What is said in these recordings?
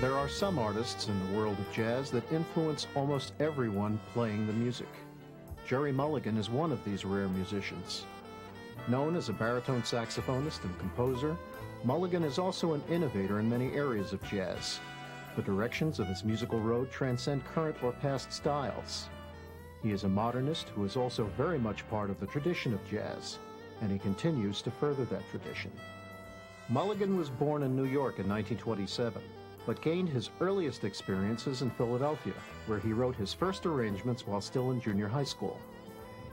There are some artists in the world of jazz that influence almost everyone playing the music. Gerry Mulligan is one of these rare musicians. Known as a baritone saxophonist and composer, Mulligan is also an innovator in many areas of jazz. The directions of his musical road transcend current or past styles. He is a modernist who is also very much part of the tradition of jazz, and he continues to further that tradition. Mulligan was born in New York in 1927, but gained his earliest experiences in Philadelphia, where he wrote his first arrangements while still in junior high school.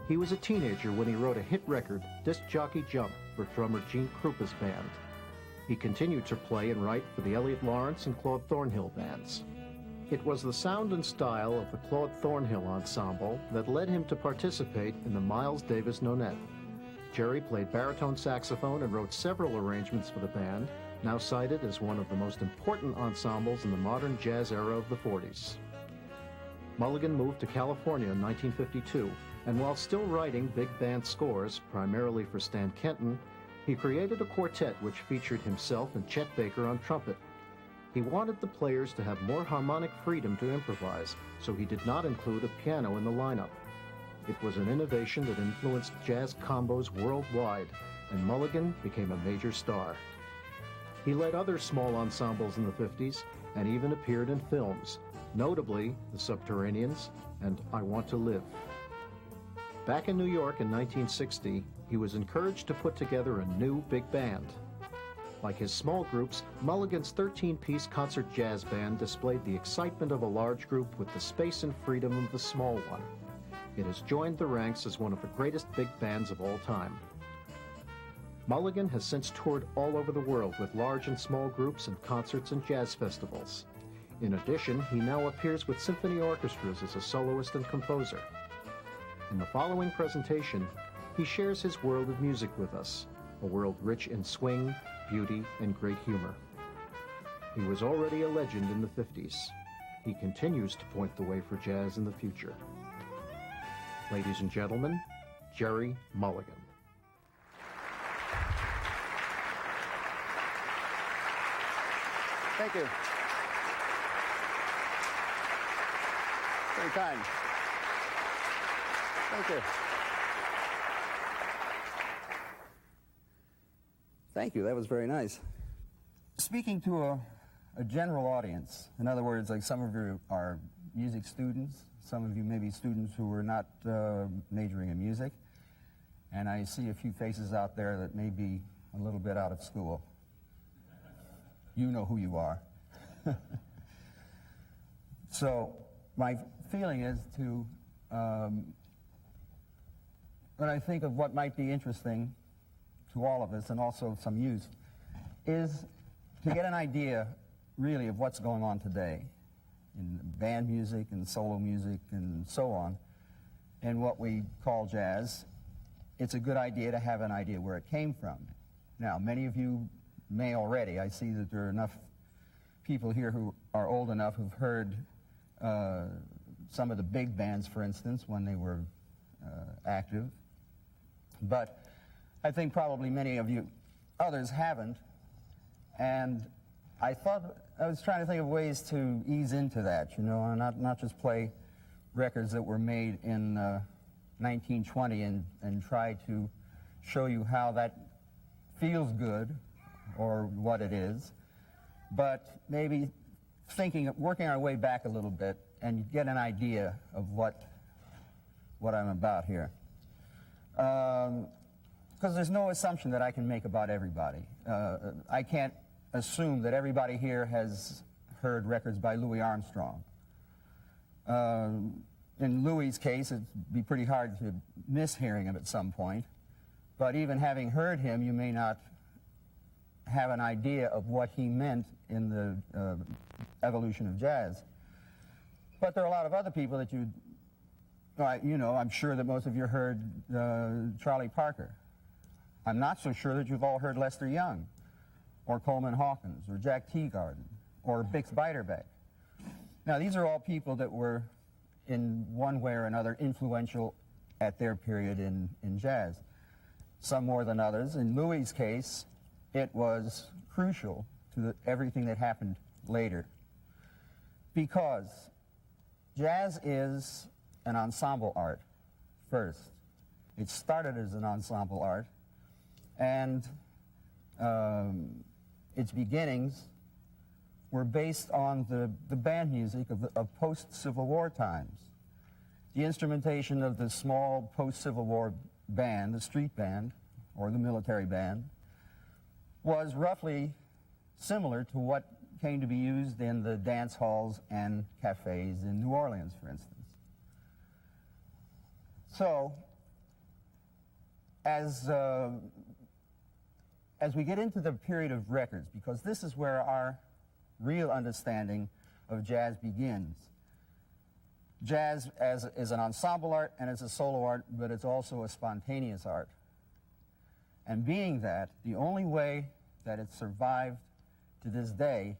He was a teenager when he wrote a hit record, Disc Jockey Jump, for drummer Gene Krupa's band. He continued to play and write for the Elliott Lawrence and Claude Thornhill bands. It was the sound and style of the Claude Thornhill ensemble that led him to participate in the Miles Davis Nonet. Gerry played baritone saxophone and wrote several arrangements for the band, now cited as one of the most important ensembles in the modern jazz era of the 40s. Mulligan moved to California in 1952, and while still writing big band scores, primarily for Stan Kenton, he created a quartet which featured himself and Chet Baker on trumpet. He wanted the players to have more harmonic freedom to improvise, so he did not include a piano in the lineup. It was an innovation that influenced jazz combos worldwide, and Mulligan became a major star. He led other small ensembles in the 50s and even appeared in films, notably The Subterraneans and I Want to Live. Back in New York in 1960, he was encouraged to put together a new big band. Like his small groups, Mulligan's 13-piece concert jazz band displayed the excitement of a large group with the space and freedom of the small one. It has joined the ranks as one of the greatest big bands of all time. Mulligan has since toured all over the world with large and small groups and concerts and jazz festivals. In addition, he now appears with symphony orchestras as a soloist and composer. In the following presentation, he shares his world of music with us, a world rich in swing, beauty, and great humor. He was already a legend in the 50s. He continues to point the way for jazz in the future. Ladies and gentlemen, Gerry Mulligan. Thank you. Very kind. Thank you. Thank you. That was very nice. Speaking to a general audience, in other words, like some of you are music students, some of you may be students who are not majoring in music, and I see a few faces out there that may be a little bit out of school. You know who you are. So my feeling is to, when I think of what might be interesting to all of us and also some youth, is to get an idea really of what's going on today in band music and solo music and so on, and what we call jazz. It's a good idea to have an idea where it came from. Now, many of you may already. I see that there are enough people here who are old enough who've heard some of the big bands, for instance, when they were active. But I think probably many of you others haven't. And I was trying to think of ways to ease into that, you know, and not just play records that were made in 1920 and try to show you how that feels good or what it is, but maybe working our way back a little bit and get an idea of what I'm about here. Because there's no assumption that I can make about everybody. I can't assume that everybody here has heard records by Louis Armstrong. In Louis's case, it'd be pretty hard to miss hearing him at some point, but even having heard him, you may not have an idea of what he meant in the evolution of jazz. But there are a lot of other people that I'm sure that most of you heard Charlie Parker. I'm not so sure that you've all heard Lester Young, or Coleman Hawkins, or Jack Teagarden, or Bix Beiderbecke. Now, these are all people that were, in one way or another, influential at their period in jazz. Some more than others. In Louis's case, it was crucial to everything that happened later Because jazz is an ensemble art first. It started as an ensemble art, and its beginnings were based on the band music of post-Civil War times. The instrumentation of the small post-Civil War band, the street band, or the military band, was roughly similar to what came to be used in the dance halls and cafes in New Orleans, for instance. So, as we get into the period of records, because this is where our real understanding of jazz begins. Jazz is an ensemble art and it's a solo art, but it's also a spontaneous art. And being that, the only way that it survived to this day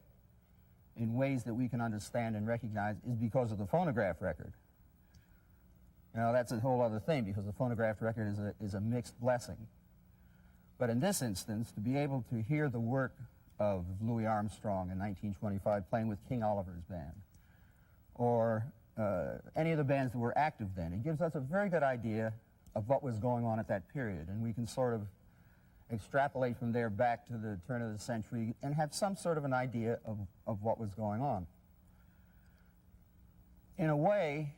in ways that we can understand and recognize is because of the phonograph record. Now, that's a whole other thing, because the phonograph record is a mixed blessing. But in this instance, to be able to hear the work of Louis Armstrong in 1925 playing with King Oliver's band, or any of the bands that were active then, it gives us a very good idea of what was going on at that period, and we can sort of extrapolate from there back to the turn of the century and have some sort of an idea of what was going on. In a way,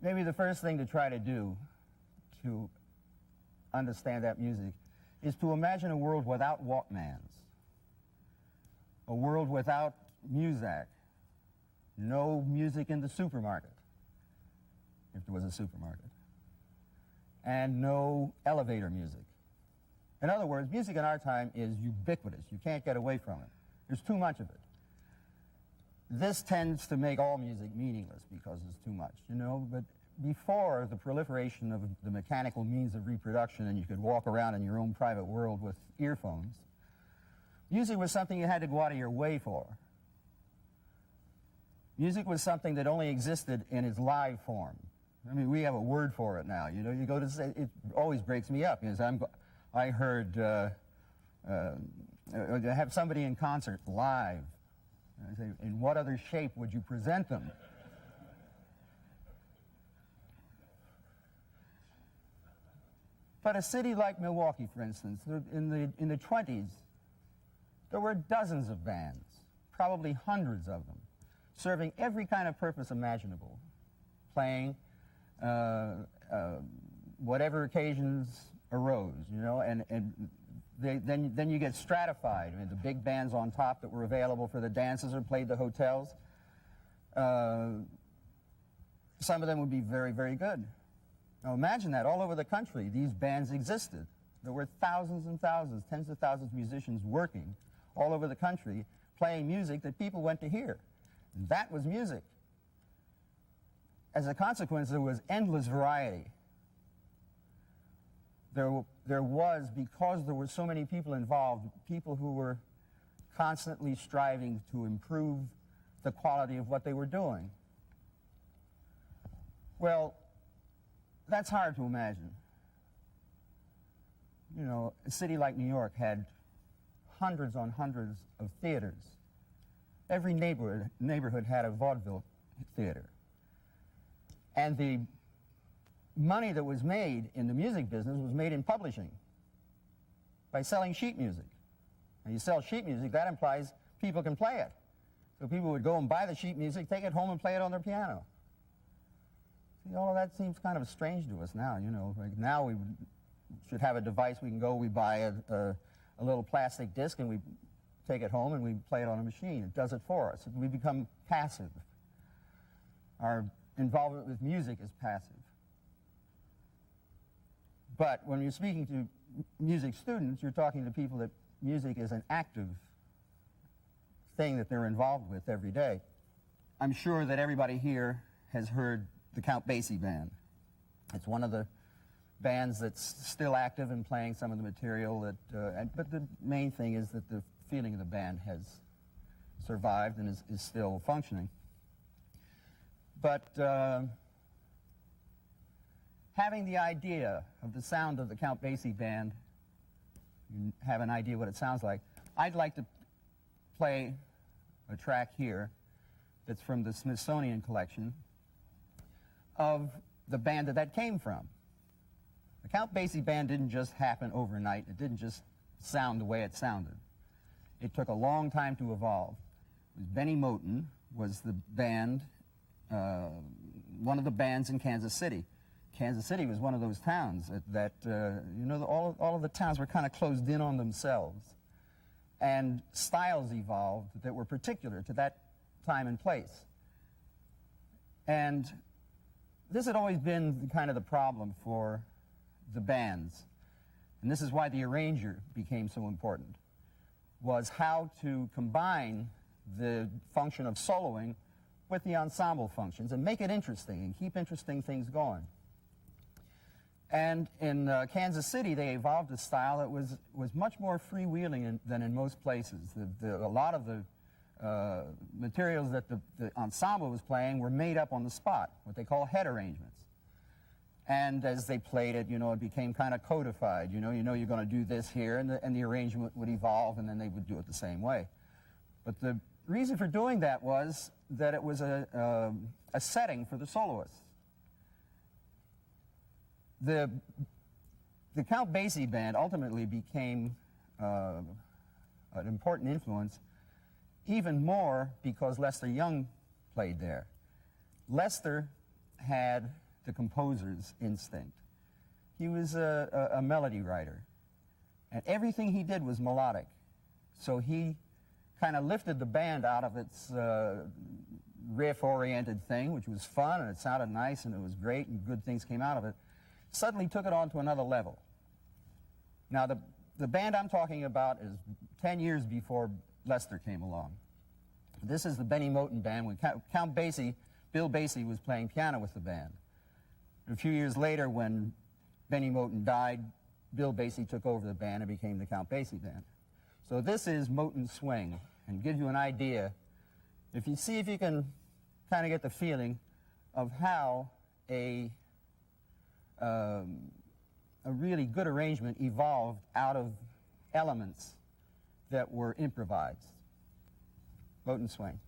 maybe the first thing to try to do to understand that music is to imagine a world without Walkmans, a world without Muzak, no music in the supermarket, if there was a supermarket, and no elevator music. In other words, music in our time is ubiquitous. You can't get away from it. There's too much of it. This tends to make all music meaningless because there's too much, you know, but before the proliferation of the mechanical means of reproduction and you could walk around in your own private world with earphones, music was something you had to go out of your way for. Music was something that only existed in its live form. I mean, we have a word for it now. You know, you go to say, it always breaks me up. Because I heard, have somebody in concert live. And I say, in what other shape would you present them? But a city like Milwaukee, for instance, in the 20s, there were dozens of bands, probably hundreds of them, serving every kind of purpose imaginable, playing whatever occasions arose, you know, and then you get stratified. I mean, the big bands on top that were available for the dances or played the hotels. Some of them would be very, very good. Now imagine that all over the country, these bands existed. There were thousands and thousands, tens of thousands of musicians working all over the country, playing music that people went to hear. That was music. As a consequence, there was endless variety. There was, because there were so many people involved, people who were constantly striving to improve the quality of what they were doing. Well, that's hard to imagine. You know, a city like New York had hundreds on hundreds of theaters. Every neighborhood had a vaudeville theater. And the money that was made in the music business was made in publishing by selling sheet music. And you sell sheet music, that implies people can play it. So people would go and buy the sheet music, take it home and play it on their piano. See, all of that seems kind of strange to us now, you know. Like now we should have a device we can go, we buy a little plastic disc and we take it home and we play it on a machine. It does it for us. We become passive. Our involvement with music is passive. But when you're speaking to music students, you're talking to people that music is an active thing that they're involved with every day. I'm sure that everybody here has heard the Count Basie Band. It's one of the bands that's still active and playing some of the material that, but the main thing is that the feeling of the band has survived and is still functioning. But having the idea of the sound of the Count Basie Band, you have an idea what it sounds like. I'd like to play a track here that's from the Smithsonian collection of the band that came from. The Count Basie band didn't just happen overnight. It didn't just sound the way it sounded. It took a long time to evolve. Benny Moten was the band, one of the bands in Kansas City. Kansas City was one of those towns that you know, all of the towns were kind of closed in on themselves. And styles evolved that were particular to that time and place. And this had always been kind of the problem for the bands. And this is why the arranger became so important, was how to combine the function of soloing with the ensemble functions and make it interesting and keep interesting things going. And in Kansas City, they evolved a style that was much more freewheeling than in most places. A lot of the materials that the ensemble was playing were made up on the spot, what they call head arrangements. And as they played it, you know, it became kind of codified. You know you're going to do this here, and the arrangement would evolve, and then they would do it the same way. But the reason for doing that was that it was a setting for the soloists. The Count Basie band ultimately became an important influence, even more because Lester Young played there. Lester had the composer's instinct. He was a melody writer, and everything he did was melodic. So he kind of lifted the band out of its riff-oriented thing, which was fun, and it sounded nice, and it was great, and good things came out of it. Suddenly took it on to another level. Now, the band I'm talking about is 10 years before Lester came along. This is the Benny Moten band when Count Basie, Bill Basie, was playing piano with the band. A few years later, when Benny Moten died, Bill Basie took over the band and became the Count Basie band. So this is Moten Swing, and gives you an idea, if you see if you can kind of get the feeling of how a really good arrangement evolved out of elements that were improvised. Moten Swing.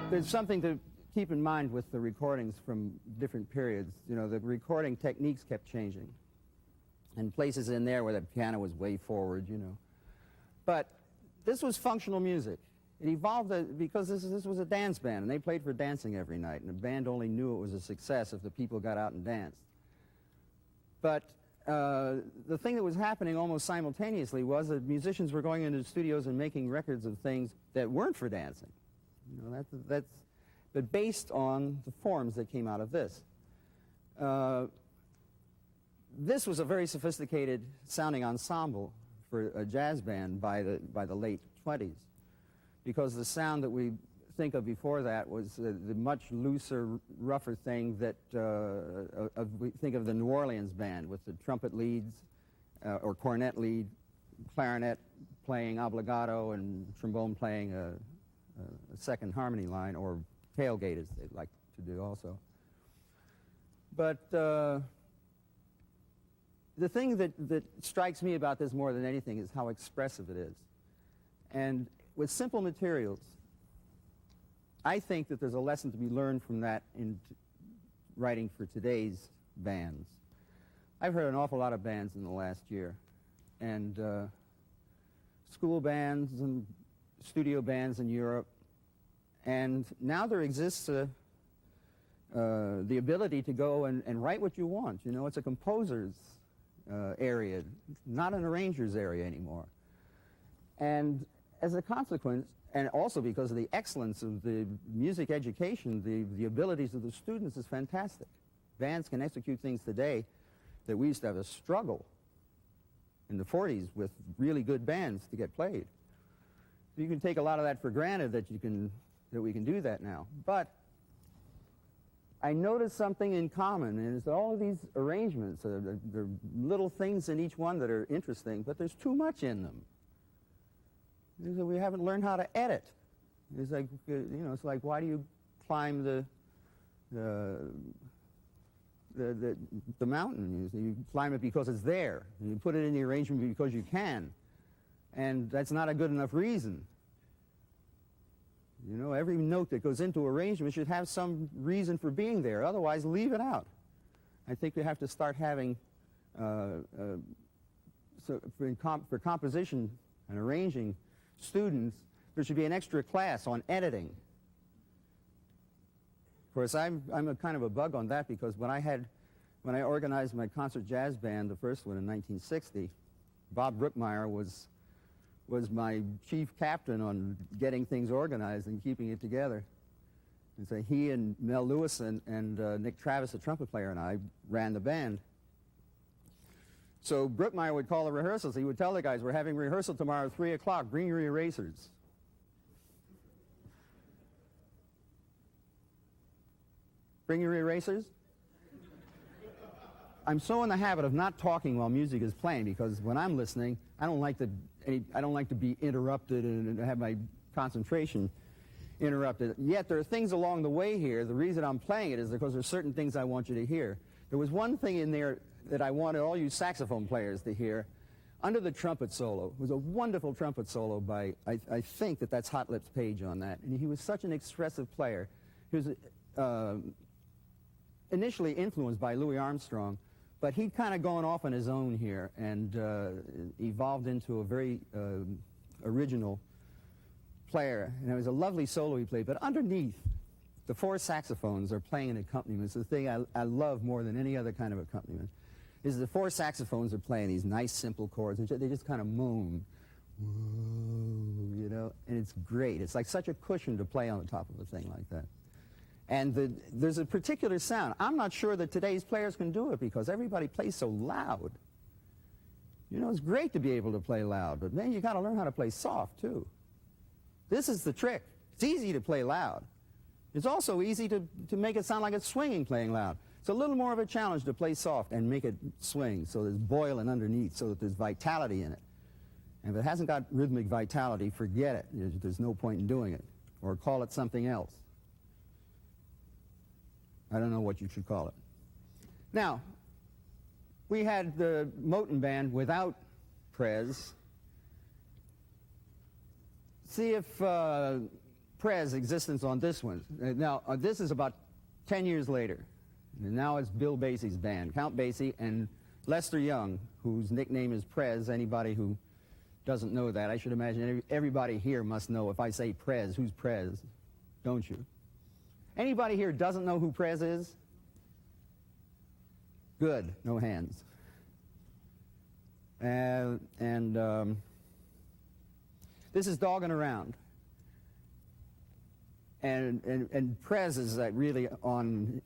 There's something to keep in mind with the recordings from different periods. You know, the recording techniques kept changing. And places in there where the piano was way forward, you know. But this was functional music. It evolved because this was a dance band, and they played for dancing every night, and the band only knew it was a success if the people got out and danced. But the thing that was happening almost simultaneously was that musicians were going into studios and making records of things that weren't for dancing. You know, but based on the forms that came out of this. This was a very sophisticated sounding ensemble for a jazz band by the late 20s, because the sound that we think of before that was the much looser, rougher thing that we think of the New Orleans band with the trumpet leads or cornet lead, clarinet playing obligato, and trombone playing a second harmony line, or tailgate as they like to do also. But the thing that strikes me about this more than anything is how expressive it is. And with simple materials, I think that there's a lesson to be learned from that in writing for today's bands. I've heard an awful lot of bands in the last year, and school bands and studio bands in Europe, and now there exists the ability to go and write what you want. You know, it's a composer's area, not an arranger's area anymore. And as a consequence, and also because of the excellence of the music education, the abilities of the students is fantastic. Bands can execute things today that we used to have a struggle in the 40s with really good bands to get played. You can take a lot of that for granted that we can do that now. But I noticed something in common, and it's all of these arrangements. There are little things in each one that are interesting, but there's too much in them. We haven't learned how to edit. It's like, you know, it's like, why do you climb the mountain? You climb it because it's there. You put it in the arrangement because you can. And that's not a good enough reason. You know, every note that goes into arrangement should have some reason for being there. Otherwise, leave it out. I think we have to start having, for composition and arranging students, there should be an extra class on editing. Of course, I'm a kind of a bug on that, because when I organized my concert jazz band, the first one in 1960, Bob Brookmeyer was my chief captain on getting things organized and keeping it together. And so he and Mel Lewis and Nick Travis, the trumpet player, and I ran the band. So Brookmeyer would call the rehearsals. He would tell the guys, we're having rehearsal tomorrow at 3 o'clock. Bring your erasers. Bring your erasers? I'm so in the habit of not talking while music is playing, because when I'm listening, I don't like to be interrupted and have my concentration interrupted. Yet there are things along the way here. The reason I'm playing it is because there's certain things I want you to hear. There was one thing in there that I wanted all you saxophone players to hear. Under the trumpet solo, it was a wonderful trumpet solo by, I think that's Hot Lips Page on that. And he was such an expressive player. He was initially influenced by Louis Armstrong, but he'd kind of gone off on his own here and evolved into a very original player. And it was a lovely solo he played. But underneath, the four saxophones are playing an accompaniment. It's the thing I love more than any other kind of accompaniment. Is the four saxophones are playing these nice, simple chords. They just kind of moan, whoa, you know, and it's great. It's like such a cushion to play on the top of a thing like that. And there's a particular sound. I'm not sure that today's players can do it, because everybody plays so loud. You know, it's great to be able to play loud, but man, you got to learn how to play soft, too. This is the trick. It's easy to play loud. It's also easy to make it sound like it's swinging playing loud. It's a little more of a challenge to play soft and make it swing, so there's boiling underneath, so that there's vitality in it. And if it hasn't got rhythmic vitality, forget it. There's no point in doing it. Or call it something else. I don't know what you should call it. Now, we had the Moten band without Prez. See if Prez existence on this one. Now, this is about 10 years later. And now it's Bill Basie's band, Count Basie and Lester Young, whose nickname is Prez. Anybody who doesn't know that, I should imagine everybody here must know. If I say Prez, who's Prez? Don't you? Anybody here doesn't know who Prez is? Good, no hands. This is Dogging Around. And Prez is really on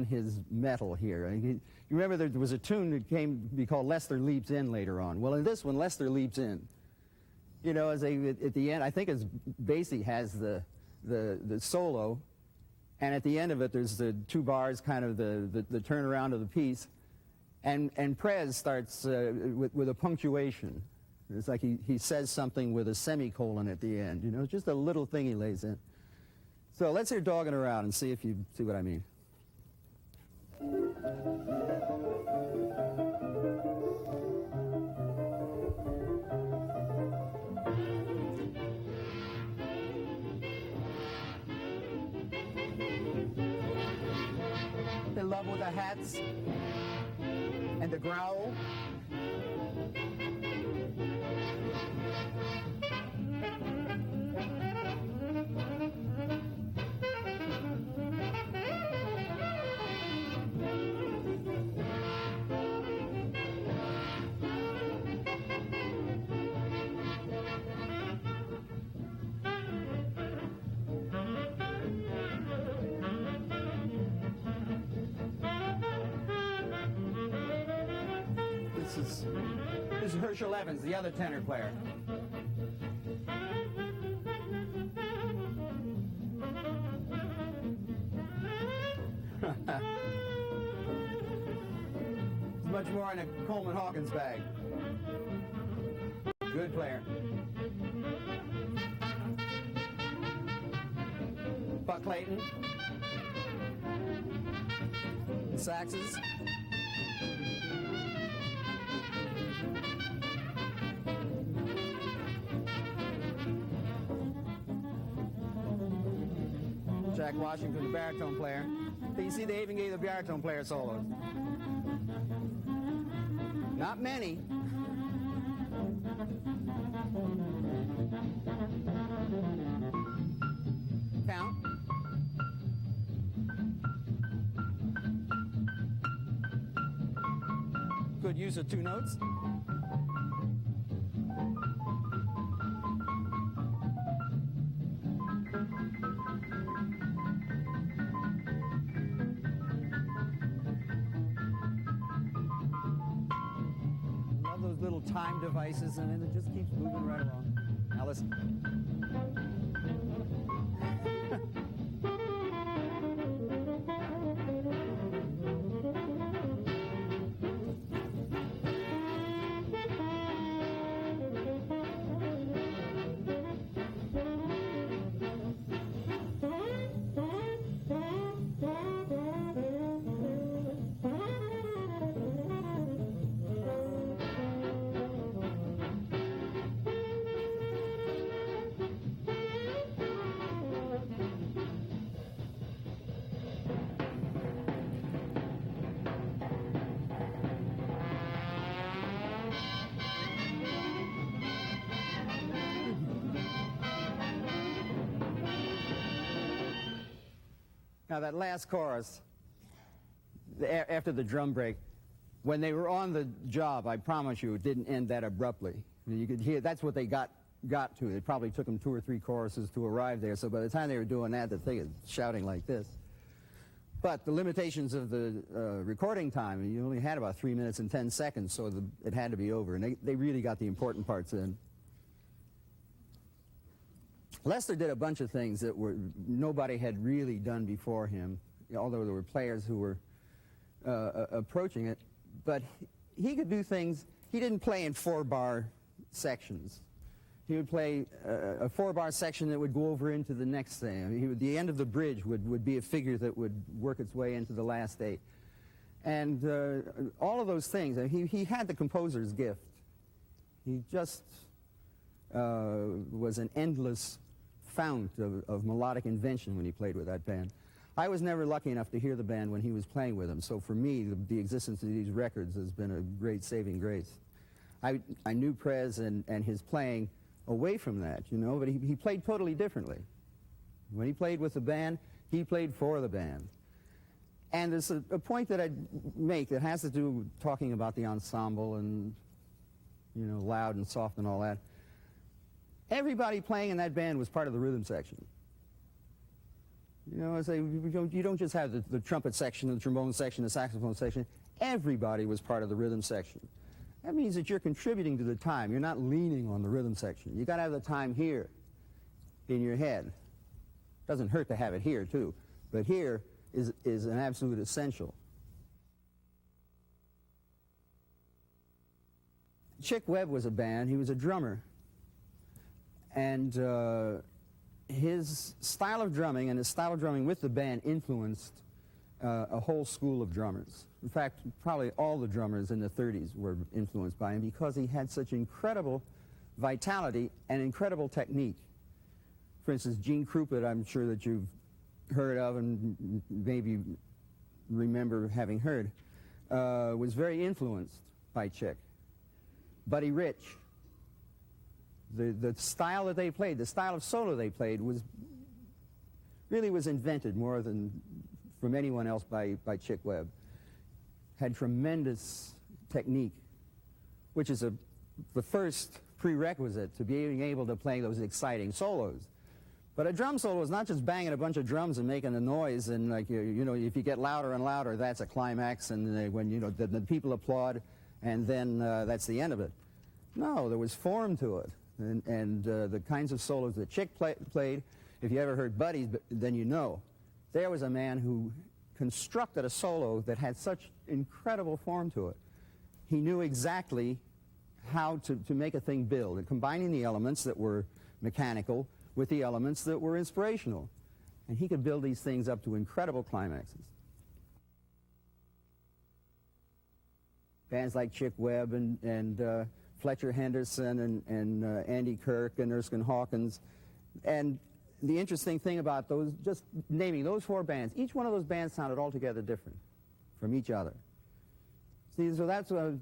his metal here. You remember there was a tune that came to be called Lester Leaps In later on. Well, in this one, Lester leaps in. You know, at the end, I think as Basie has the solo, and at the end of it, there's the 2 bars, kind of the turnaround of the piece, and Prez starts with a punctuation. It's like he says something with a semicolon at the end. You know, just a little thing he lays in. So let's hear Dogging Around and see if you see what I mean. They love with the hats and the growl. This is Herschel Evans, the other tenor player. It's much more in a Coleman Hawkins bag. Good player. Buck Clayton. Saxes. Jack Washington, the baritone player. But you see, they even gave the baritone player solos. Not many. Count. Good use of 2 notes. Little time devices, and then it just keeps moving right along. Now listen. Now that last chorus, after the drum break, when they were on the job, I promise you, it didn't end that abruptly. You could hear, that's what they got to. It probably took them 2 or 3 choruses to arrive there, so by the time they were doing that, the thing is shouting like this. But the limitations of the recording time, you only had about 3 minutes and 10 seconds, so it had to be over, and they really got the important parts in. Lester did a bunch of things that nobody had really done before him, although there were players who were approaching it. But he could do things. He didn't play in 4-bar sections. He would play a 4-bar section that would go over into the next thing. The end of the bridge would be a figure that would work its way into the last 8. And all of those things, he had the composer's gift. He just was an endless fount of melodic invention when he played with that band. I was never lucky enough to hear the band when he was playing with them, so for me, the existence of these records has been a great saving grace. I knew Prez and his playing away from that, you know, but he played totally differently. When he played with the band, he played for the band. And there's a point that I'd make that has to do with talking about the ensemble and, you know, loud and soft and all that. Everybody playing in that band was part of the rhythm section. You know, I say, you don't just have the trumpet section, the trombone section, the saxophone section. Everybody was part of the rhythm section. That means that you're contributing to the time. You're not leaning on the rhythm section. You got to have the time here in your head. Doesn't hurt to have it here, too. But here is an absolute essential. Chick Webb was a band. He was a drummer. And his style of drumming and his style of drumming with the band influenced a whole school of drummers. In fact, probably all the drummers in the 30s were influenced by him because he had such incredible vitality and incredible technique. For instance, Gene Krupa, I'm sure that you've heard of and maybe remember having heard, was very influenced by Chick. Buddy Rich, the style that they played, the style of solo they played was invented more than from anyone else by Chick Webb. Had tremendous technique, which is the first prerequisite to being able to play those exciting solos. But a drum solo is not just banging a bunch of drums and making a noise, and like you know, if you get louder and louder, that's a climax, and when you know the people applaud, and then that's the end of it. No, there was form to it, and the kinds of solos that Chick played. If you ever heard Buddy's, then you know there was a man who constructed a solo that had such incredible form to it. He knew exactly how to make a thing build, and combining the elements that were mechanical with the elements that were inspirational. And he could build these things up to incredible climaxes. Bands like Chick Webb and Fletcher Henderson and Andy Kirk and Erskine Hawkins. And the interesting thing about those, just naming those four bands, each one of those bands sounded altogether different from each other. See, so that's what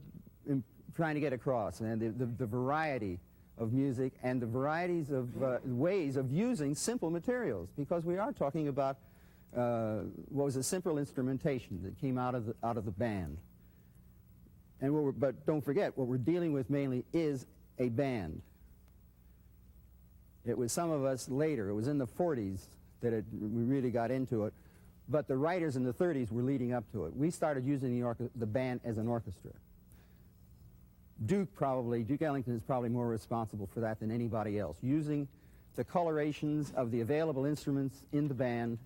I'm trying to get across, and the variety of music and the varieties of ways of using simple materials, because we are talking about what was a simple instrumentation that came out of the band. And but don't forget, what we're dealing with mainly is a band. It was some of us later. It was in the 40s that we really got into it. But the writers in the 30s were leading up to it. We started using the band as an orchestra. Duke Ellington is probably more responsible for that than anybody else, using the colorations of the available instruments in the band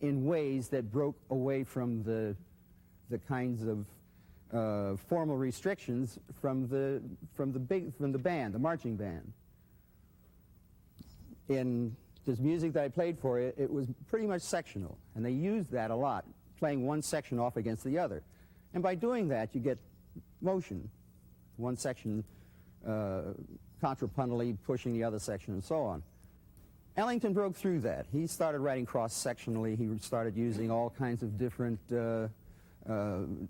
in ways that broke away from the kinds of formal restrictions from the band, the marching band. In this music that I played for you, it was pretty much sectional, and they used that a lot, playing one section off against the other. And by doing that, you get motion. One section contrapuntally pushing the other section and so on. Ellington broke through that. He started writing cross-sectionally. He started using all kinds of different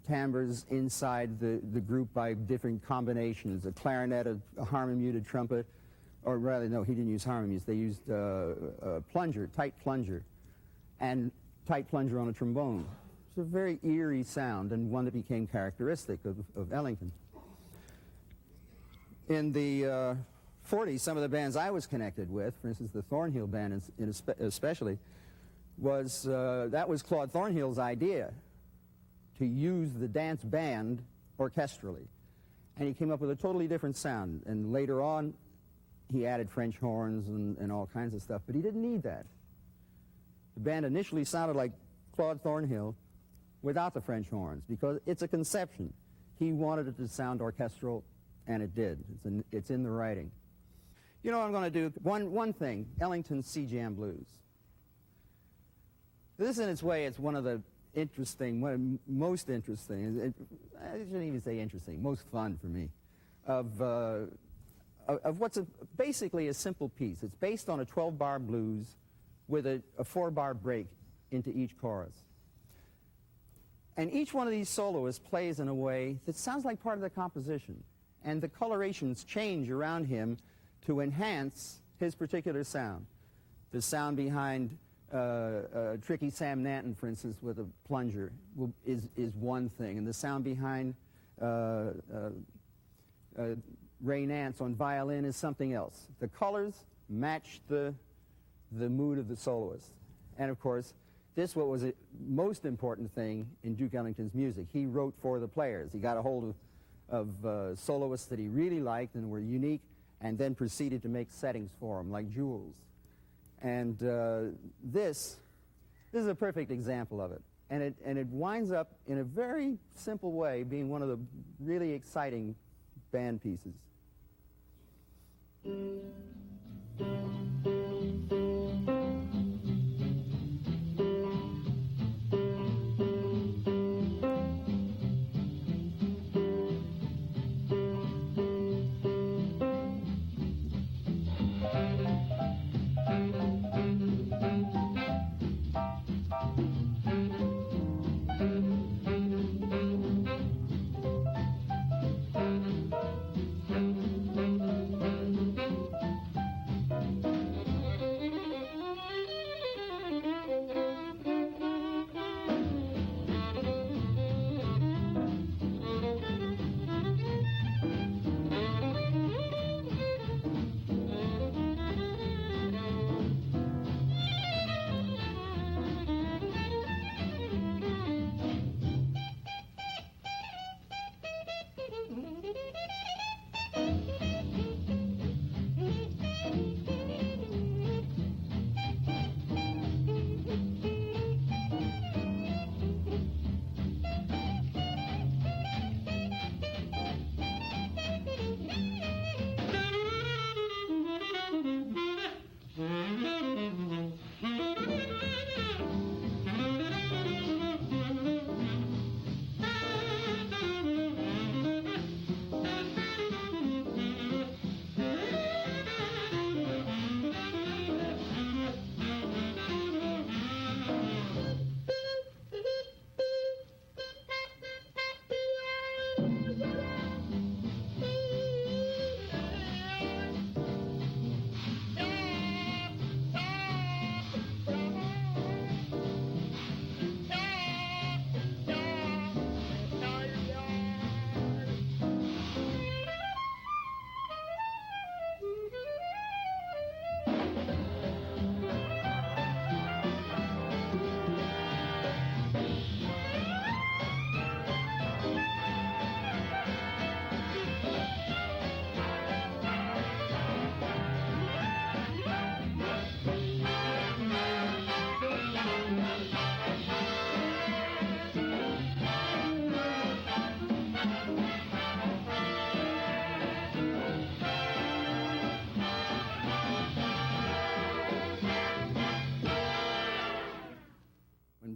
timbres inside the group by different combinations, a clarinet, a harmony-muted trumpet, or rather, no, he didn't use harmonies. They used a plunger, tight plunger, and tight plunger on a trombone. It's a very eerie sound, and one that became characteristic of Ellington. In the 40s, some of the bands I was connected with, for instance, the Thornhill band especially, that was Claude Thornhill's idea, to use the dance band orchestrally. And he came up with a totally different sound, and later on, he added French horns and all kinds of stuff, but he didn't need that. The band initially sounded like Claude Thornhill without the French horns, because it's a conception. He wanted it to sound orchestral, and it did. It's in the writing. You know what I'm going to do? One thing, Ellington's C-Jam Blues. This, in its way, it's one of the most interesting, I shouldn't even say interesting, most fun for me, of what's basically a simple piece. It's based on a 12-bar blues with a 4-bar break into each chorus. And each one of these soloists plays in a way that sounds like part of the composition. And the colorations change around him to enhance his particular sound. The sound behind Tricky Sam Nanton, for instance, with a plunger is one thing. And the sound behind Ray Nance on violin is something else. The colors match the mood of the soloist. And of course, this was the most important thing in Duke Ellington's music. He wrote for the players. He got a hold of soloists that he really liked and were unique, and then proceeded to make settings for them, like Jules. And this is a perfect example of it. And it winds up, in a very simple way, being one of the really exciting band pieces.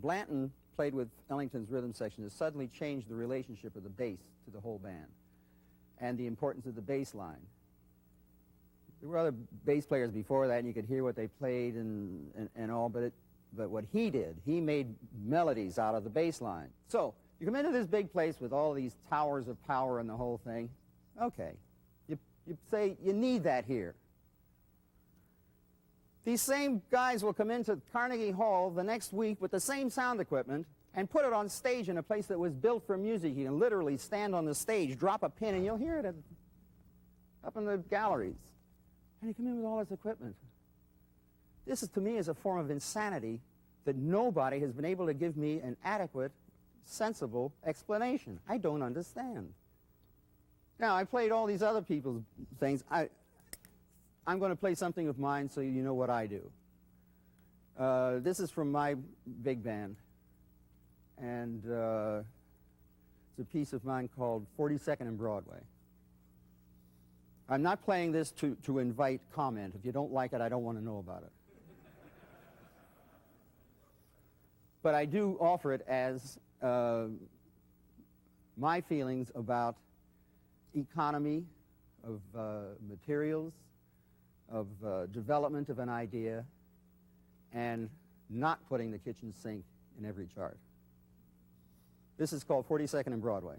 Blanton played with Ellington's rhythm section, it suddenly changed the relationship of the bass to the whole band and the importance of the bass line. There were other bass players before that, and you could hear what they played and all, but what he did, he made melodies out of the bass line. So you come into this big place with all these towers of power and the whole thing. Okay, you say you need that here. These same guys will come into Carnegie Hall the next week with the same sound equipment and put it on stage in a place that was built for music. You can literally stand on the stage, drop a pin, and you'll hear it up in the galleries. And you come in with all this equipment. This, to me, is a form of insanity that nobody has been able to give me an adequate, sensible explanation. I don't understand. Now, I played all these other people's things. I'm going to play something of mine so you know what I do. This is from my big band, and it's a piece of mine called 42nd and Broadway. I'm not playing this to invite comment. If you don't like it, I don't want to know about it. But I do offer it as my feelings about economy, of materials, of development of an idea, and not putting the kitchen sink in every chart. This is called 42nd and Broadway.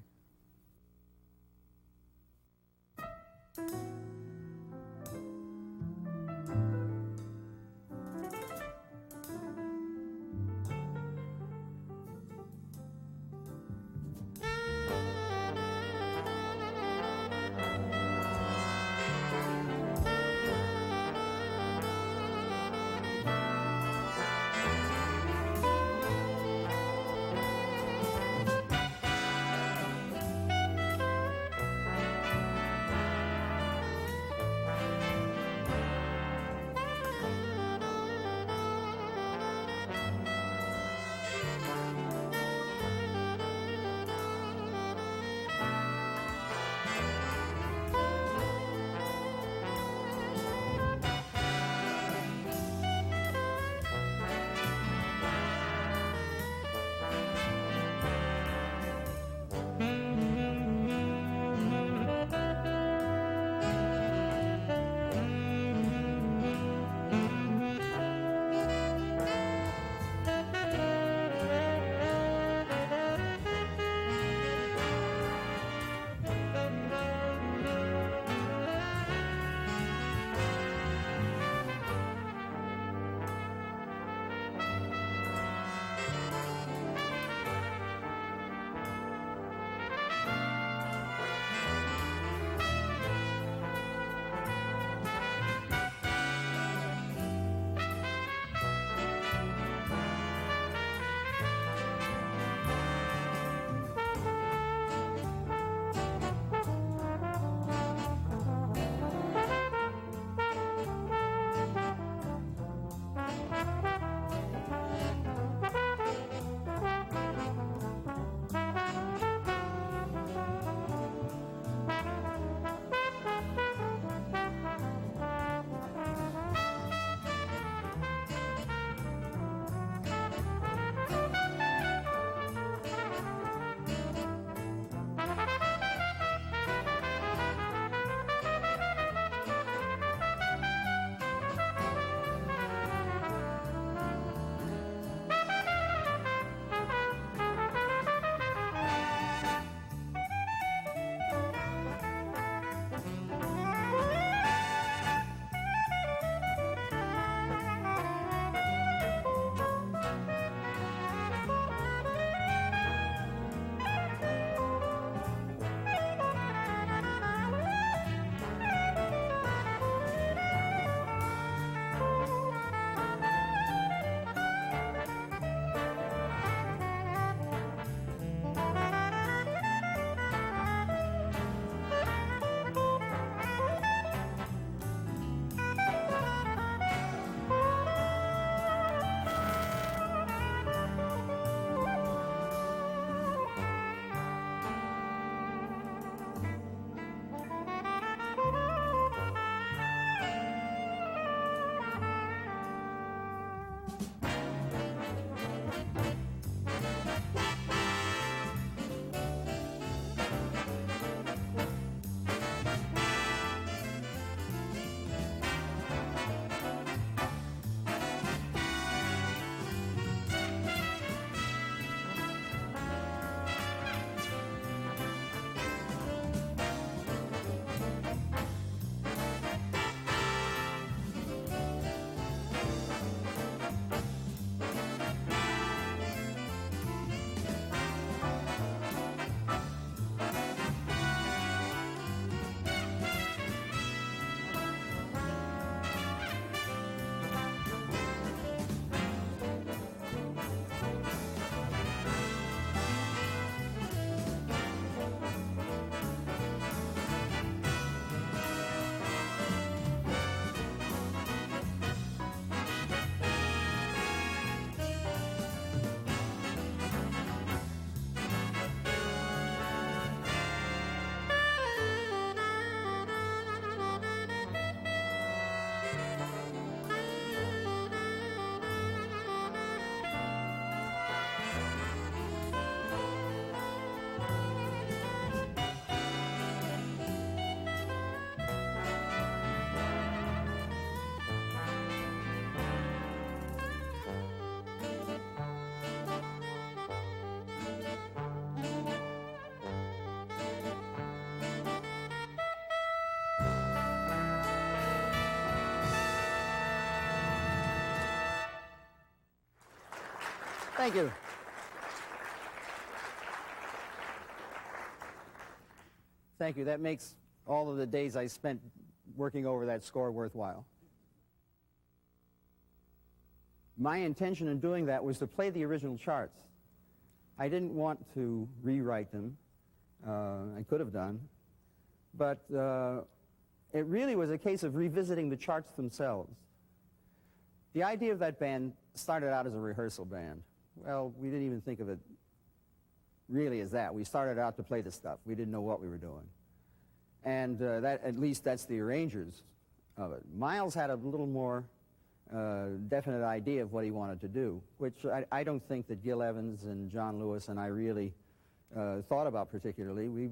Thank you. Thank you. That makes all of the days I spent working over that score worthwhile. My intention in doing that was to play the original charts. I didn't want to rewrite them. I could have done. But it really was a case of revisiting the charts themselves. The idea of that band started out as a rehearsal band. Well, we didn't even think of it really as that. We started out to play the stuff. We didn't know what we were doing. And that, at least that's the arrangers of it. Miles had a little more definite idea of what he wanted to do, which I don't think that Gil Evans and John Lewis and I really thought about particularly.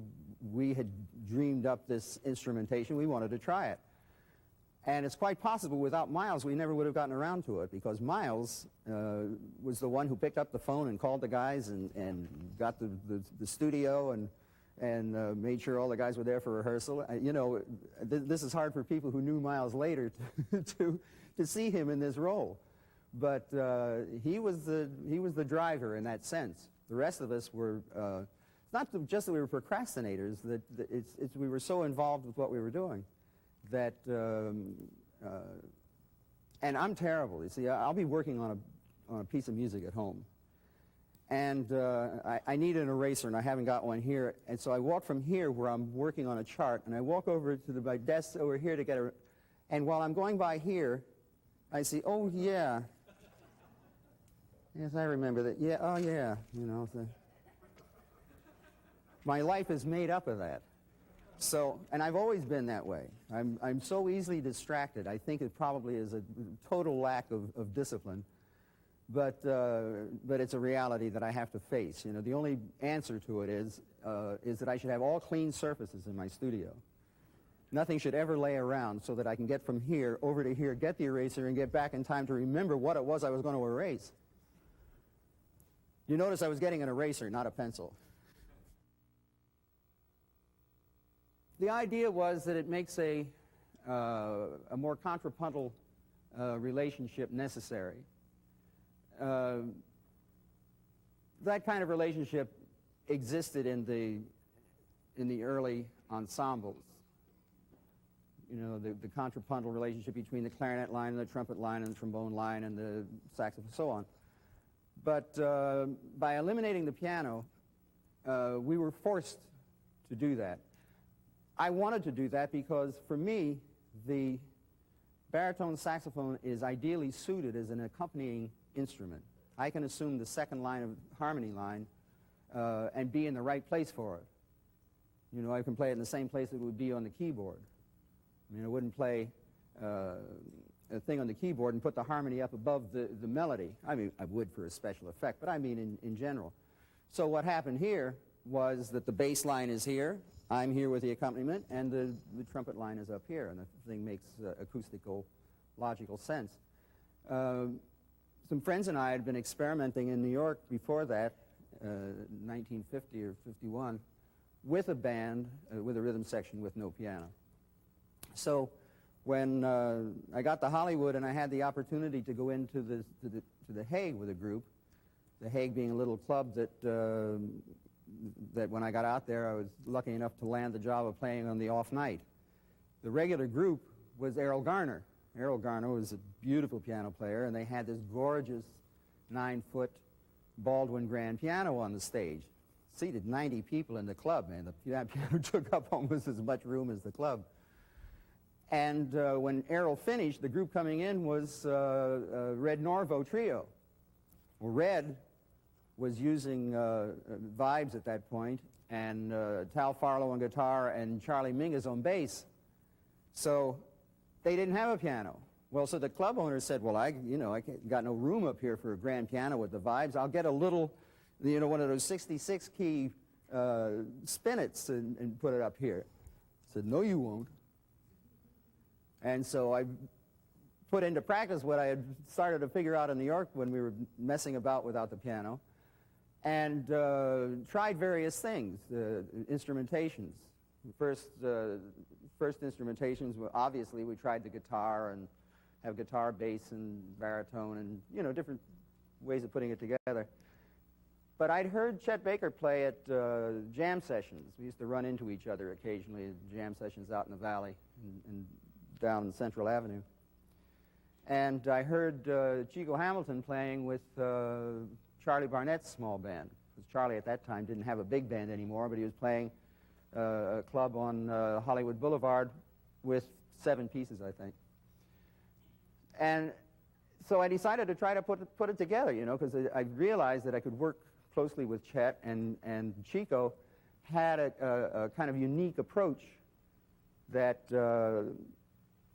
We had dreamed up this instrumentation. We wanted to try it. And it's quite possible without Miles we never would have gotten around to it, because Miles was the one who picked up the phone and called the guys and got the studio and made sure all the guys were there for rehearsal. You know, this is hard for people who knew Miles later to see him in this role. But he was the driver in that sense. The rest of us were, not just that we were procrastinators, it's we were so involved with what we were doing that, and I'm terrible. You see, I'll be working on a piece of music at home, and I need an eraser, and I haven't got one here, and so I walk from here where I'm working on a chart, and I walk over to my desk over here to get a, and while I'm going by here, I see, oh yeah, yes, I remember that, yeah, oh yeah, you know, my life is made up of that. So, and I've always been that way. I'm so easily distracted. I think it probably is a total lack of discipline, but it's a reality that I have to face. You know, the only answer to it is that I should have all clean surfaces in my studio. Nothing should ever lay around, so that I can get from here over to here, get the eraser, and get back in time to remember what it was I was going to erase. You notice I was getting an eraser, not a pencil. The idea was that it makes a more contrapuntal relationship necessary. That kind of relationship existed in the early ensembles. You know, the contrapuntal relationship between the clarinet line and the trumpet line and the trombone line and the saxophone, so on. But by eliminating the piano, we were forced to do that. I wanted to do that because, for me, the baritone saxophone is ideally suited as an accompanying instrument. I can assume the second line of harmony line and be in the right place for it. You know, I can play it in the same place it would be on the keyboard. I mean, I wouldn't play a thing on the keyboard and put the harmony up above the melody. I mean, I would for a special effect, but I mean in general. So what happened here was that the bass line is here, I'm here with the accompaniment, and the trumpet line is up here, and the thing makes acoustical, logical sense. Some friends and I had been experimenting in New York before that, 1950 or 51, with a band, with a rhythm section with no piano. So when I got to Hollywood and I had the opportunity to go into the Hague with a group, the Hague being a little club that when I got out there, I was lucky enough to land the job of playing on the off night. The regular group was Errol Garner. Errol Garner was a beautiful piano player, and they had this gorgeous 9-foot Baldwin grand piano on the stage. Seated 90 people in the club, man. That piano took up almost as much room as the club. And when Errol finished, the group coming in was Red Norvo Trio. Well, Red was using vibes at that point, and Tal Farlow on guitar and Charlie Mingus on bass. So they didn't have a piano. Well, so the club owner said, well, I got no room up here for a grand piano with the vibes. I'll get a little, one of those 66-key spinets and put it up here. I said, no, you won't. And so I put into practice what I had started to figure out in New York when we were messing about without the piano, and tried various things, instrumentations. First instrumentations, obviously we tried the guitar and have guitar, bass, and baritone, and different ways of putting it together. But I'd heard Chet Baker play at jam sessions. We used to run into each other occasionally at jam sessions out in the valley and down Central Avenue. And I heard Chico Hamilton playing with Charlie Barnett's small band. Because Charlie at that time didn't have a big band anymore, but he was playing a club on Hollywood Boulevard with 7 pieces, I think. And so I decided to try to put it together, you know, because I realized that I could work closely with Chet, and Chico had a kind of unique approach that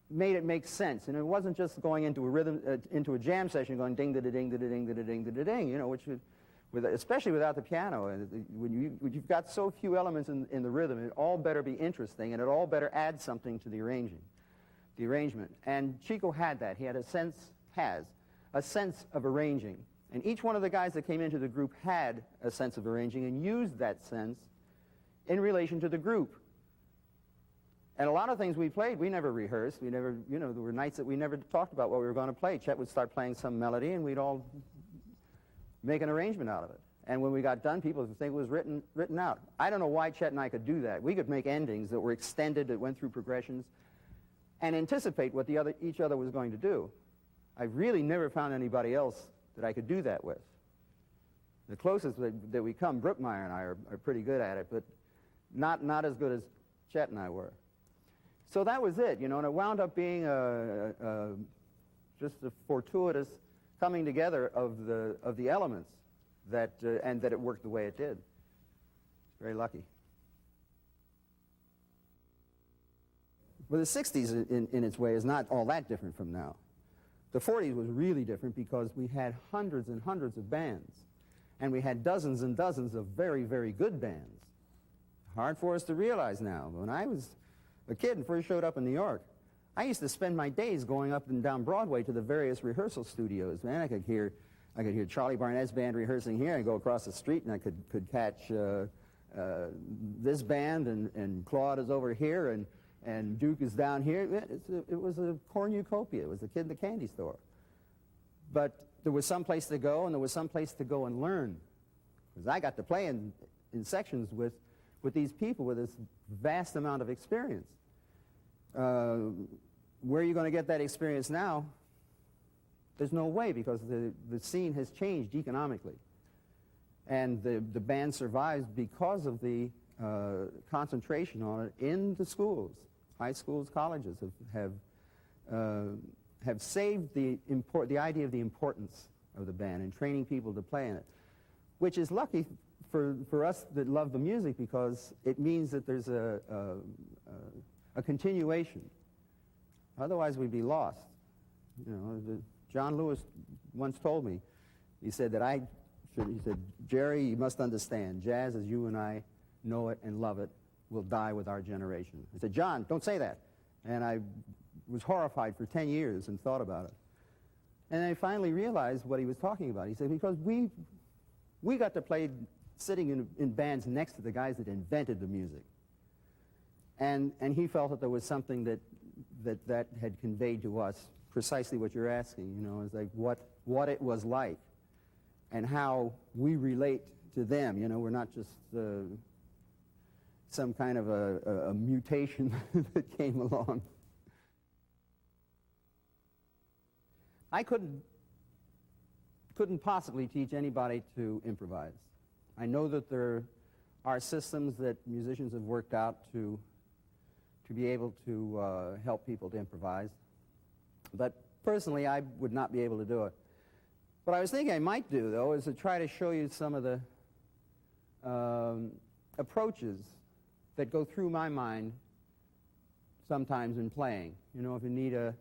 made it make sense. And it wasn't just going into a rhythm, into a jam session, going ding da da ding da da ding da da ding da da ding, you know, which would, especially without the piano. When you've got so few elements in the rhythm, it all better be interesting, and it all better add something to the arrangement. And Chico had that. He had a sense of arranging. And each one of the guys that came into the group had a sense of arranging and used that sense in relation to the group. And a lot of things we played, we never rehearsed. We never, you know, there were nights that we never talked about what we were going to play. Chet would start playing some melody, and we'd all make an arrangement out of it. And when we got done, people would think it was written out. I don't know why Chet and I could do that. We could make endings that were extended, that went through progressions, and anticipate what each other was going to do. I really never found anybody else that I could do that with. The closest that we come, Brookmeyer and I are pretty good at it, but not as good as Chet and I were. So that was it, you know, and it wound up being just a fortuitous coming together of the elements that and that it worked the way it did. Very lucky. Well, the 60s in its way is not all that different from now. The 40s was really different because we had hundreds and hundreds of bands, and we had dozens and dozens of very, very good bands. Hard for us to realize now. When I was a kid and first showed up in New York, I used to spend my days going up and down Broadway to the various rehearsal studios. Man, I could hear Charlie Barnett's band rehearsing here, and go across the street, and I could catch this band, and Claude is over here, and Duke is down here. It was a cornucopia. It was a kid in the candy store. But there was some place to go, and there was some place to go and learn. Because I got to play in sections with these people with this vast amount of experience. Where are you going to get that experience now? There's no way, because the scene has changed economically. And the band survives because of the concentration on it in the schools. High schools, colleges have saved the idea of the importance of the band and training people to play in it, which is lucky for us that love the music, because it means that there's a continuation. Otherwise, we'd be lost. You know, John Lewis once told me, he said, Jerry, you must understand, jazz as you and I know it and love it will die with our generation. I said, John, don't say that. And I was horrified for 10 years and thought about it. And I finally realized what he was talking about. He said, because we got to play sitting in bands next to the guys that invented the music. And he felt that there was something that had conveyed to us precisely what you're asking, you know, is like what it was like and how we relate to them. You know, we're not just some kind of a mutation that came along. I couldn't possibly teach anybody to improvise. I know that there are systems that musicians have worked out to be able to help people to improvise. But personally, I would not be able to do it. What I was thinking I might do, though, is to try to show you some of the approaches that go through my mind sometimes in playing. You know, if you need a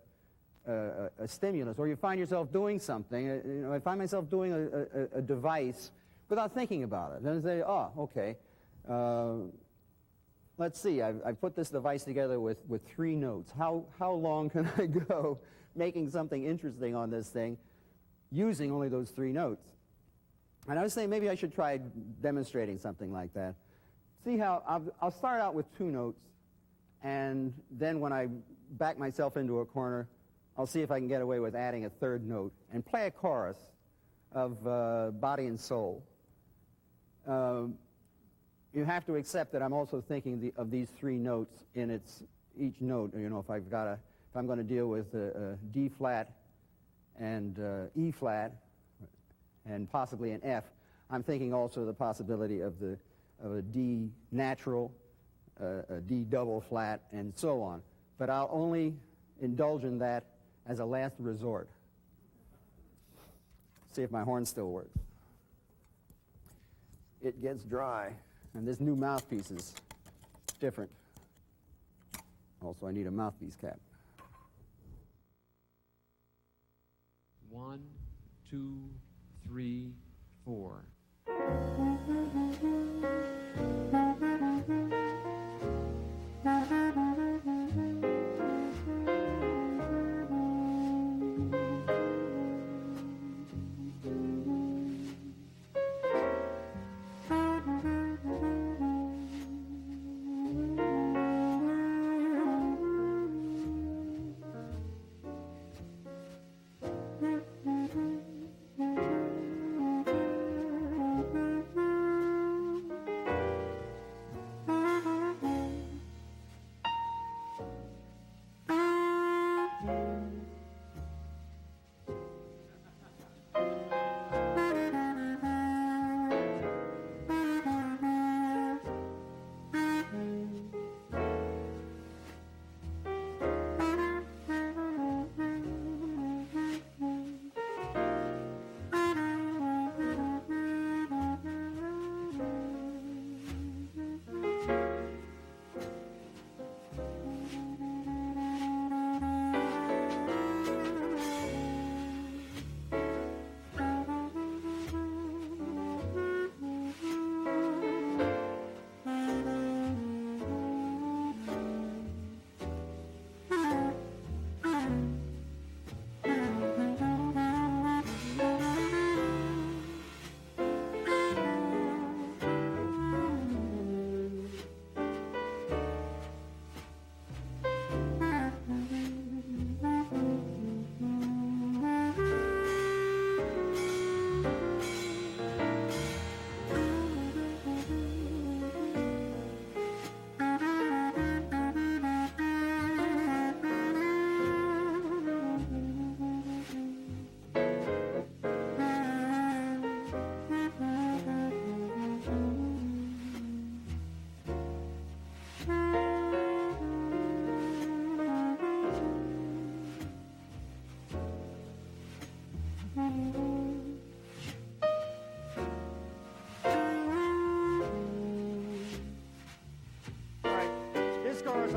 stimulus, or you find yourself doing something. You know, I find myself doing a device without thinking about it. And I say, oh, okay. Let's see, I've put this device together with 3 notes. How long can I go making something interesting on this thing using only those 3 notes? And I was saying maybe I should try demonstrating something like that. See how, I'll start out with 2 notes, and then when I back myself into a corner, I'll see if I can get away with adding a 3rd note and play a chorus of body and soul. You have to accept that I'm also thinking of these three notes in each note. You know, if I'm going to deal with D flat and E flat and possibly an F, I'm thinking also the possibility of a D natural, a D double flat, and so on. But I'll only indulge in that as a last resort. See if my horn still works. It gets dry, and this new mouthpiece is different. Also, I need a mouthpiece cap. 1, 2, 3, 4.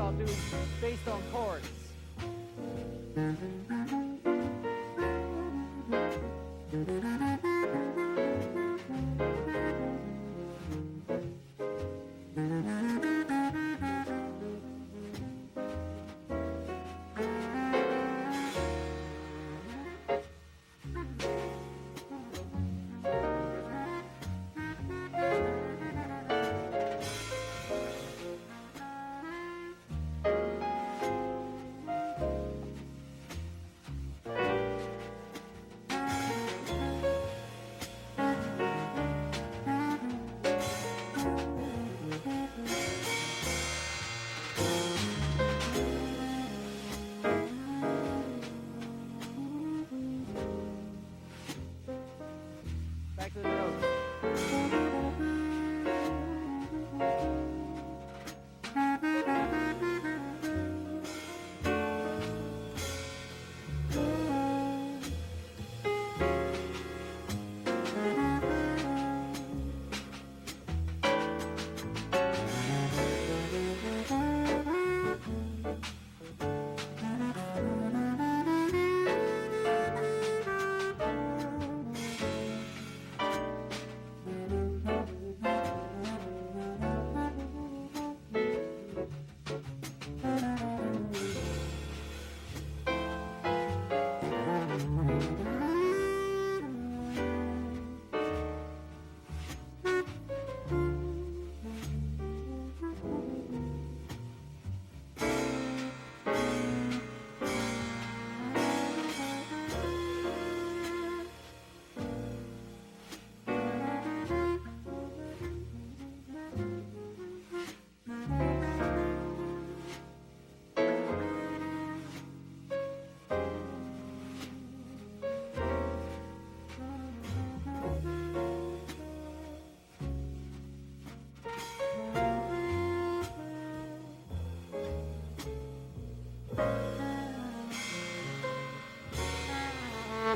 I'll do based on chords. Back to the notes.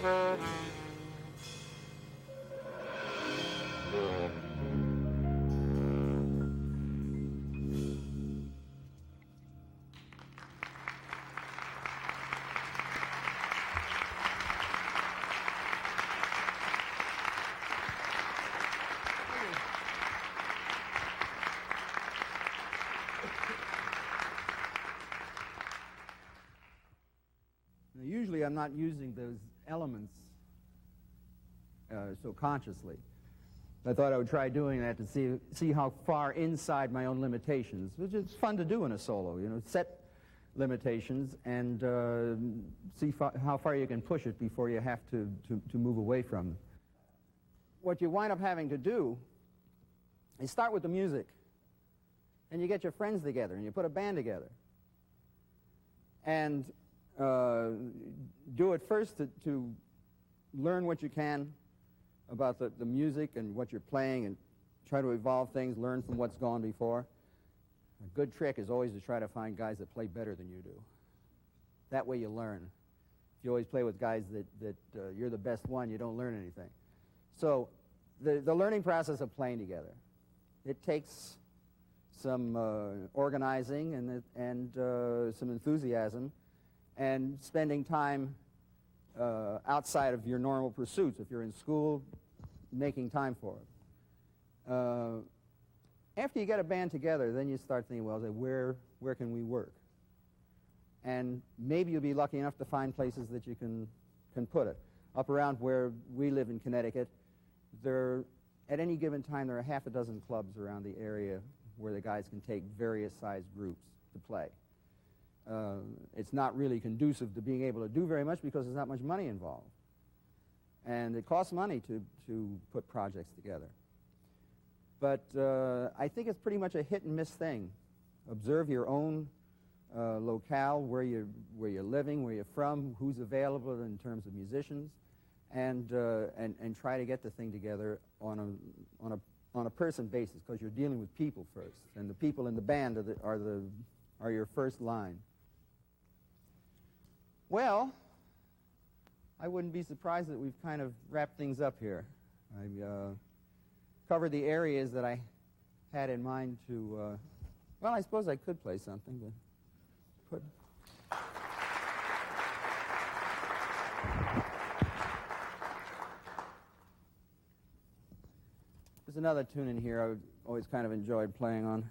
Now, usually I'm not using those elements so consciously. I thought I would try doing that to see how far inside my own limitations, which is fun to do in a solo, you know, set limitations and see how far you can push it before you have to move away from them. What you wind up having to do is start with the music, and you get your friends together, and you put a band together. And do it first to learn what you can about the music and what you're playing, and try to evolve things, learn from what's gone before. A good trick is always to try to find guys that play better than you do. That way you learn. If you always play with guys that you're the best one, you don't learn anything. So the learning process of playing together, it takes some organizing and some enthusiasm, and spending time outside of your normal pursuits. If you're in school, making time for it. After you get a band together, then you start thinking, well, where can we work? And maybe you'll be lucky enough to find places that you can put it. Up around where we live in Connecticut, at any given time, there are half a dozen clubs around the area where the guys can take various sized groups to play. It's not really conducive to being able to do very much because there's not much money involved. And it costs money to put projects together. But I think it's pretty much a hit and miss thing. Observe your own locale, where you're living, where you're from, who's available in terms of musicians, and try to get the thing together on a person basis, because you're dealing with people first, and the people in the band are your first line. Well, I wouldn't be surprised that we've kind of wrapped things up here. I covered the areas that I had in mind to, well, I suppose I could play something, but there's another tune in here I always kind of enjoyed playing on.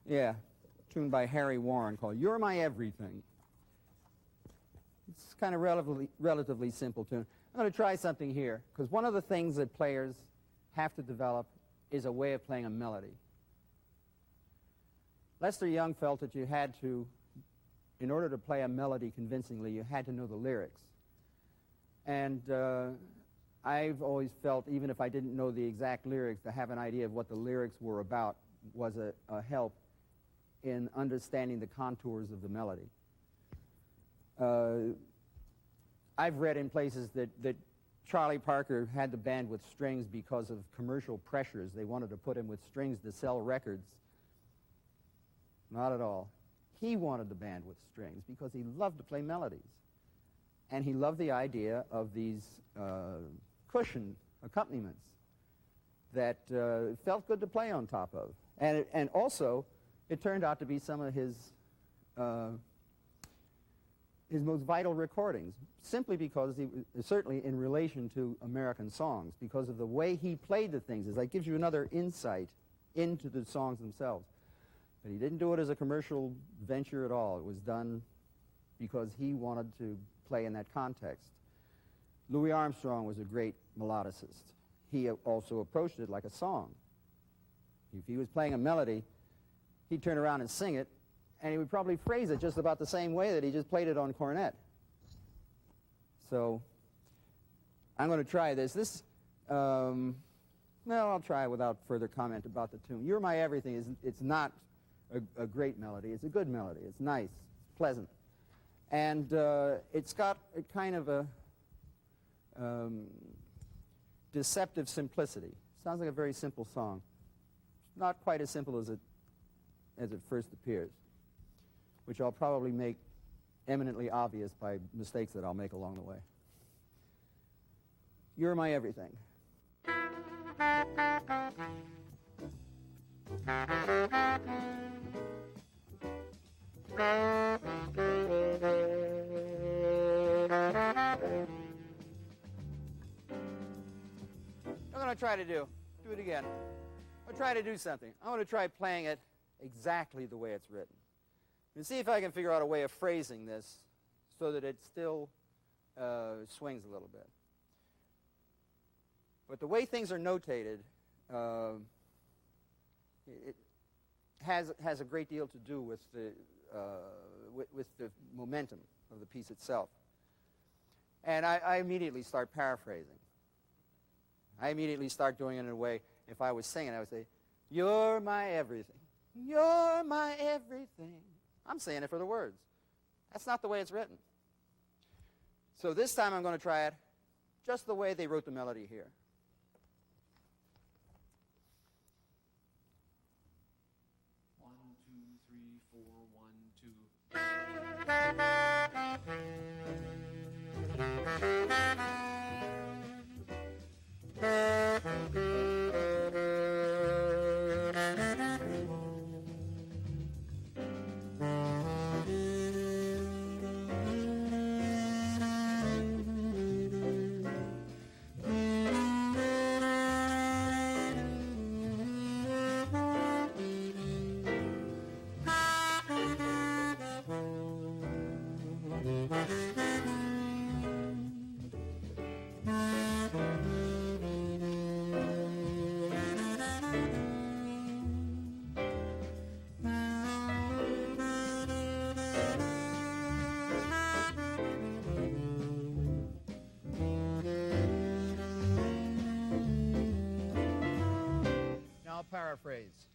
Yeah, a tune by Harry Warren called "You're My Everything." It's kind of relatively simple tune. I'm going to try something here, because one of the things that players have to develop is a way of playing a melody. Lester Young felt that you had to, in order to play a melody convincingly, you had to know the lyrics. And I've always felt, even if I didn't know the exact lyrics, to have an idea of what the lyrics were about was a help in understanding the contours of the melody. I've read in places that Charlie Parker had the band with strings because of commercial pressures. They wanted to put him with strings to sell records. Not at all. He wanted the band with strings because he loved to play melodies. And he loved the idea of these cushion accompaniments that felt good to play on top of. And also, it turned out to be some of his most vital recordings, simply because he was certainly in relation to American songs, because of the way he played the things. That gives you another insight into the songs themselves. But he didn't do it as a commercial venture at all. It was done because he wanted to play in that context. Louis Armstrong was a great melodicist. He also approached it like a song. If he was playing a melody, he'd turn around and sing it, and he would probably phrase it just about the same way that he just played it on cornet. So I'm going to try this. Well, I'll try without further comment about the tune. "You're My Everything" it's not a great melody. It's a good melody. It's nice, it's pleasant. And it's got a kind of a deceptive simplicity. Sounds like a very simple song. It's not quite as simple as it first appears. which I'll probably make eminently obvious by mistakes that I'll make along the way. You're my everything. I'm going to try to do it again. I'll try to do something. I want to try playing it exactly the way it's written. And see if I can figure out a way of phrasing this so that it still swings a little bit. But the way things are notated, it has a great deal to do with the momentum of the piece itself. And I immediately start paraphrasing. I immediately start doing it in a way, if I was singing, I would say, "You're my everything. You're my everything." I'm saying it for the words. That's not the way it's written. So this time I'm going to try it just the way they wrote the melody here. One, two, three, four, 1, 2. Now paraphrase.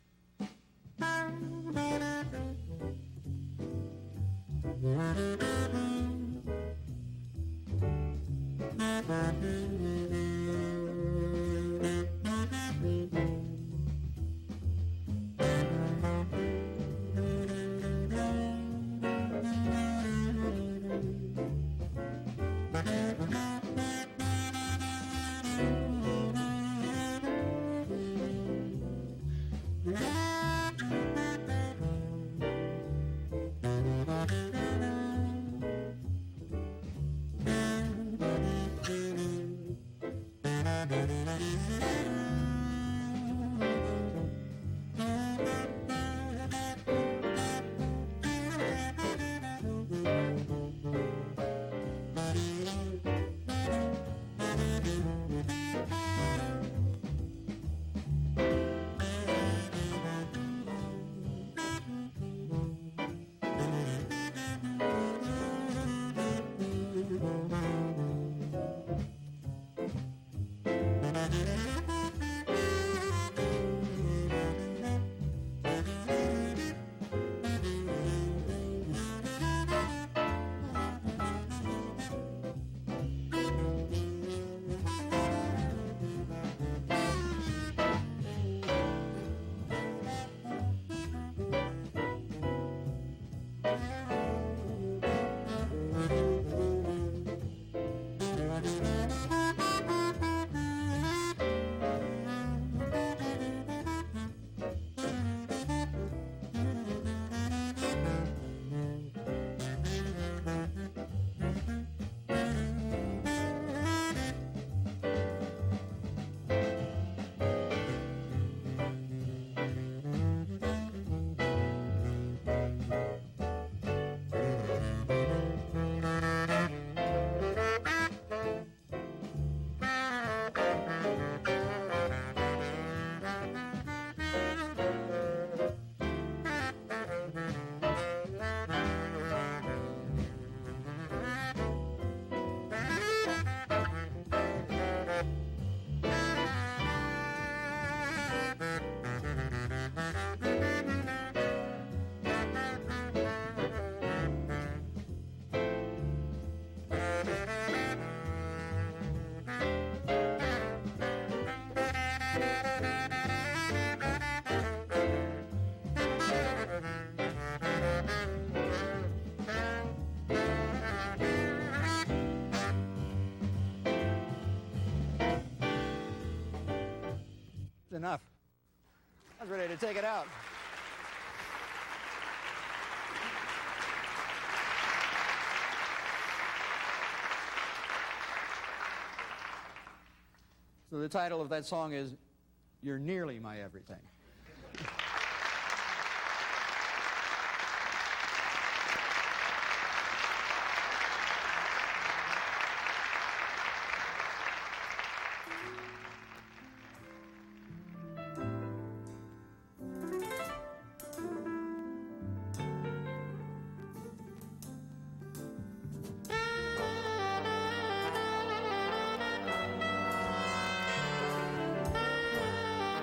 enough. I was ready to take it out. So the title of that song is You're Nearly My Everything.